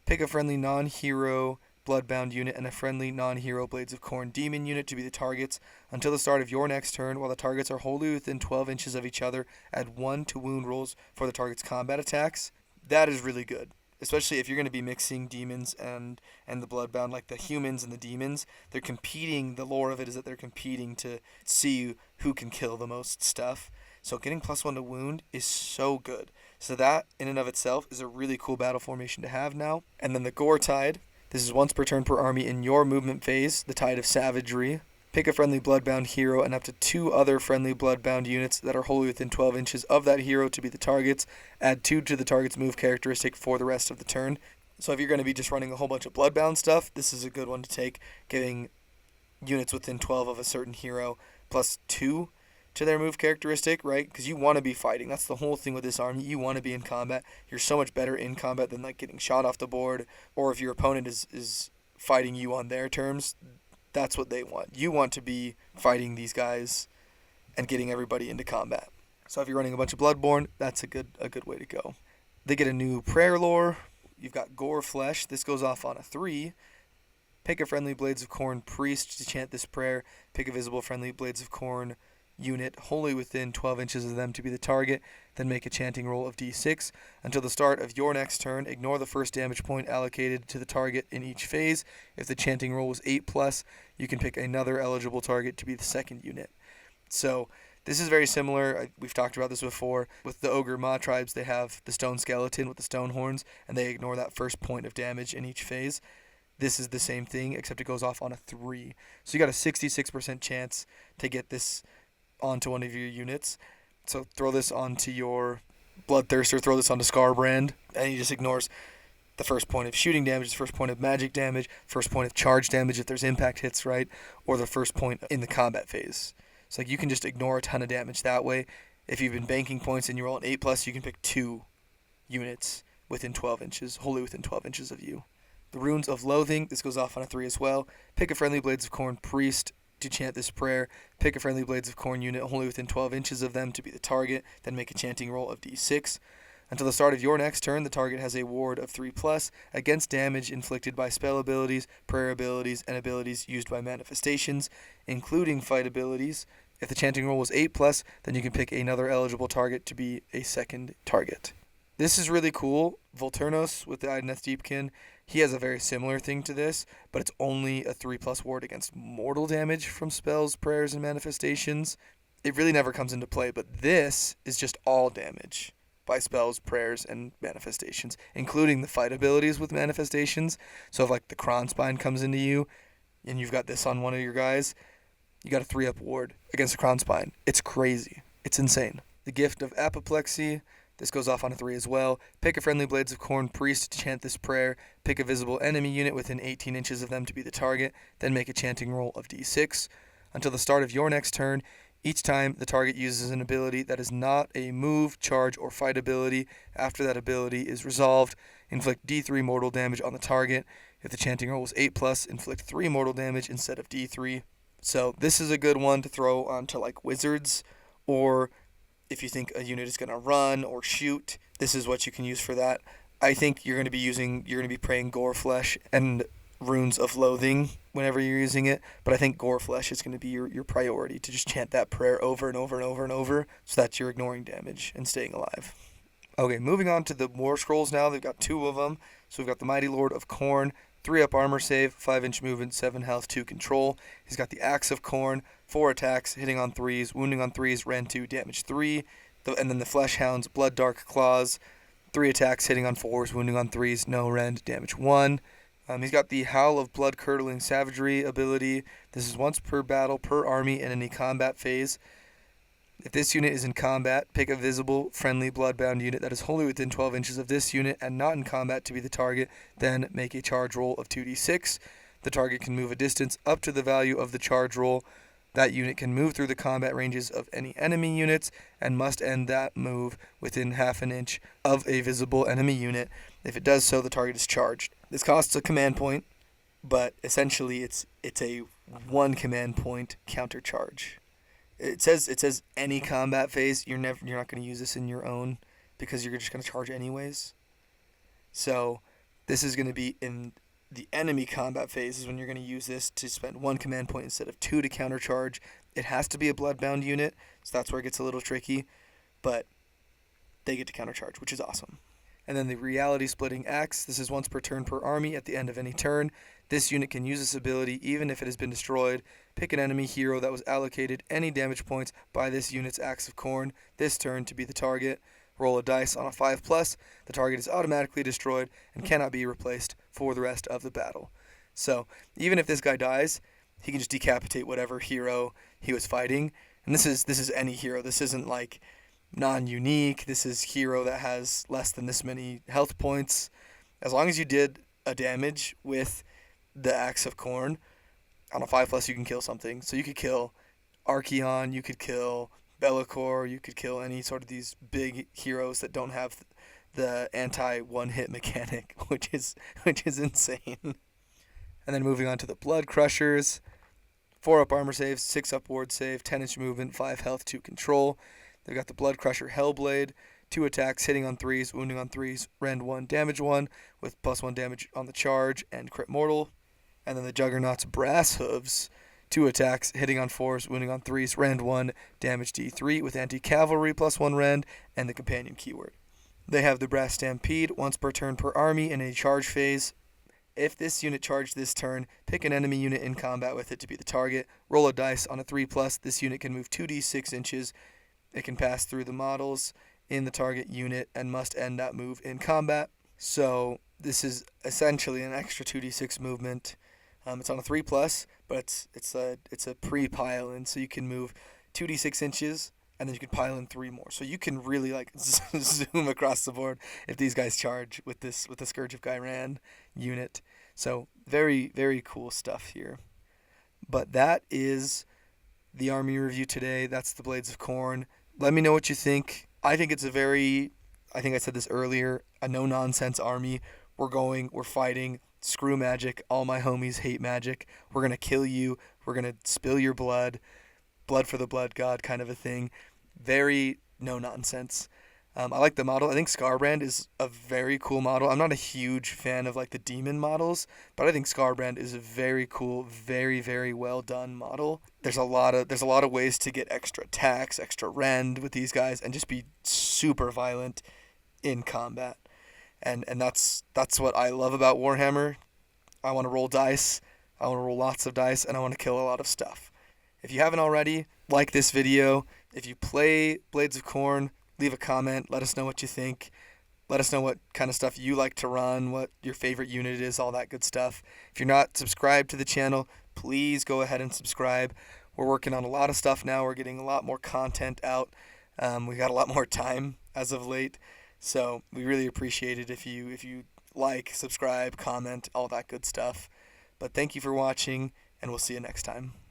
Pick a friendly non-hero Bloodbound unit and a friendly non-hero Blades of Khorne demon unit to be the targets until the start of your next turn. While the targets are wholly within 12 inches of each other, add 1 to wound rolls for the target's combat attacks. That is really good. especially if you're going to be mixing demons and the bloodbound, like the humans and the demons. They're competing. The lore of it is that they're competing to see who can kill the most stuff. So getting +1 to wound is so good. So that in and of itself is a really cool battle formation to have now. And then the Gore Tide. This is once per turn per army in your movement phase, the Tide of Savagery. Pick a friendly bloodbound hero and up to 2 other friendly bloodbound units that are wholly within 12 inches of that hero to be the targets. Add 2 to the target's move characteristic for the rest of the turn. So if you're going to be just running a whole bunch of bloodbound stuff, this is a good one to take, giving units within 12 of a certain hero +2 to their move characteristic, right? Because you want to be fighting. That's the whole thing with this army. You want to be in combat. You're so much better in combat than like getting shot off the board, or if your opponent is fighting you on their terms. That's what they want. You want to be fighting these guys and getting everybody into combat. So if you're running a bunch of Bloodborne, that's a good way to go. They get a new prayer lore. You've got Gore Flesh. This goes off on a 3. Pick a friendly Blades of Khorne priest to chant this prayer. Pick a visible friendly Blades of Khorne unit wholly within 12 inches of them to be the target, then make a chanting roll of d6. Until the start of your next turn, ignore the first damage point allocated to the target in each phase. If the chanting roll was 8+, you can pick another eligible target to be the second unit. So this is very similar. We've talked about this before. With the Ogre Ma tribes, they have the stone skeleton with the stone horns, and they ignore that first point of damage in each phase. This is the same thing, except it goes off on a 3. So you got a 66% chance to get this onto one of your units. So throw this onto your Bloodthirster, throw this onto Scarbrand, and he just ignores the first point of shooting damage, the first point of magic damage, first point of charge damage if there's impact hits, right? Or the first point in the combat phase. So like you can just ignore a ton of damage that way. If you've been banking points and you roll an 8+, you can pick 2 units within 12 inches, wholly within 12 inches of you. The Runes of Loathing, this goes off on a 3 as well. Pick a friendly Blades of Khorne priest to chant this prayer. Pick a friendly Blades of Khorne unit wholly within 12 inches of them to be the target, then make a chanting roll of d6. Until the start of your next turn, the target has a ward of 3+ against damage inflicted by spell abilities, prayer abilities, and abilities used by manifestations, including fight abilities. If the chanting roll was 8+, then you can pick another eligible target to be a second target. This is really cool. Volturnos with the Idoneth Deepkin, he has a very similar thing to this, but it's only a 3+ ward against mortal damage from spells, prayers, and manifestations. It really never comes into play, but this is just all damage by spells, prayers, and manifestations, including the fight abilities with manifestations. So if like the Kronspine comes into you, and you've got this on one of your guys, you got a 3-up ward against the Kronspine. It's crazy. It's insane. The Gift of Apoplexy, this goes off on a 3 as well. Pick a friendly Blades of Khorne priest to chant this prayer. Pick a visible enemy unit within 18 inches of them to be the target, then make a chanting roll of d6. Until the start of your next turn, each time the target uses an ability that is not a move, charge, or fight ability, after that ability is resolved, inflict d3 mortal damage on the target. If the chanting roll was 8+, inflict 3 mortal damage instead of d3. So this is a good one to throw onto like wizards, or if you think a unit is going to run or shoot, this is what you can use for that. I think you're going to be praying Gore Flesh and Runes of Loathing whenever you're using it, but I think Gore Flesh is going to be your priority, to just chant that prayer over and over and over and over so that you're ignoring damage and staying alive. Okay, moving on to the War Scrolls now. They've got 2 of them. So we've got the Mighty Lord of Khorne, 3-up armor save, 5-inch movement, 7 health, 2 control. He's got the Axe of Khorne, 4 attacks, hitting on 3s, wounding on 3s, rend 2, damage 3. And then the Flesh Hound's Blood Dark Claws, 3 attacks, hitting on 4s, wounding on 3s, no rend, damage 1. He's got the Howl of Blood Curdling Savagery ability. This is once per battle, per army, in any combat phase. If this unit is in combat, pick a visible, friendly, bloodbound unit that is wholly within 12 inches of this unit and not in combat to be the target, then make a charge roll of 2d6. The target can move a distance up to the value of the charge roll. That unit can move through the combat ranges of any enemy units and must end that move within half an inch of a visible enemy unit. If it does so, the target is charged. This costs a command point, but essentially it's a 1 command point counter charge. It says any combat phase. You're not going to use this in your own because you're just going to charge anyways. So this is going to be in the enemy combat phase is when you're going to use this to spend 1 command point instead of 2 to countercharge. It has to be a bloodbound unit, so that's where it gets a little tricky, but they get to countercharge, which is awesome. And then the reality splitting axe. This is once per turn per army at the end of any turn. This unit can use this ability even if it has been destroyed. Pick an enemy hero that was allocated any damage points by this unit's Axe of Khorne this turn to be the target. Roll a dice on a 5+. The target is automatically destroyed and cannot be replaced for the rest of the battle. So even if this guy dies, he can just decapitate whatever hero he was fighting. And this is any hero. This isn't like non-unique. This is hero that has less than this many health points. As long as you did a damage with the Axe of Khorne, on a 5+, you can kill something. So you could kill Archeon, you could kill Be'lakor, you could kill any sort of these big heroes that don't have the anti-one-hit mechanic, which is insane. And then moving on to the Blood Crushers. 4 up armor save, 6 up ward save, 10-inch movement, 5 health, 2 control. They've got the Blood Crusher Hellblade, 2 attacks, hitting on 3s, wounding on 3s, rend 1, damage 1, with +1 damage on the charge, and crit mortal. And then the Juggernaut's Brass Hooves, 2 attacks, hitting on 4s, wounding on 3s, rend 1, damage D3 with anti-cavalry +1 rend, and the companion keyword. They have the Brass Stampede, once per turn per army in a charge phase. If this unit charged this turn, pick an enemy unit in combat with it to be the target. Roll a dice on a 3+. This unit can move 2d6 inches. It can pass through the models in the target unit and must end that move in combat. So this is essentially an extra 2d6 movement. It's on a 3+, but it's a pre-pile in, so you can move 2d6 inches, and then you can pile in 3 more. So you can really like zoom across the board if these guys charge with the Scourge of Ghyran unit. So very, very cool stuff here. But that is the army review today. That's the Blades of Khorne. Let me know what you think. I think it's I think I said this earlier, a no-nonsense army. We're fighting. Screw magic. All my homies hate magic. We're going to kill you. We're going to spill your blood. Blood for the blood god kind of a thing. Very no-nonsense. I like the model. I think Scarbrand is a very cool model. I'm not a huge fan of like the demon models, but I think Scarbrand is a very cool, very, very well done model. There's a lot of ways to get extra attacks, extra rend with these guys, and just be super violent in combat. And that's what I love about Warhammer. I want to roll dice. I want to roll lots of dice, and I want to kill a lot of stuff. If you haven't already, like this video. If you play Blades of Khorne, leave a comment. Let us know what you think. Let us know what kind of stuff you like to run, what your favorite unit is, all that good stuff. If you're not subscribed to the channel, please go ahead and subscribe. We're working on a lot of stuff now. We're getting a lot more content out. We got a lot more time as of late. So we really appreciate it if you like, subscribe, comment, all that good stuff. But thank you for watching, and we'll see you next time.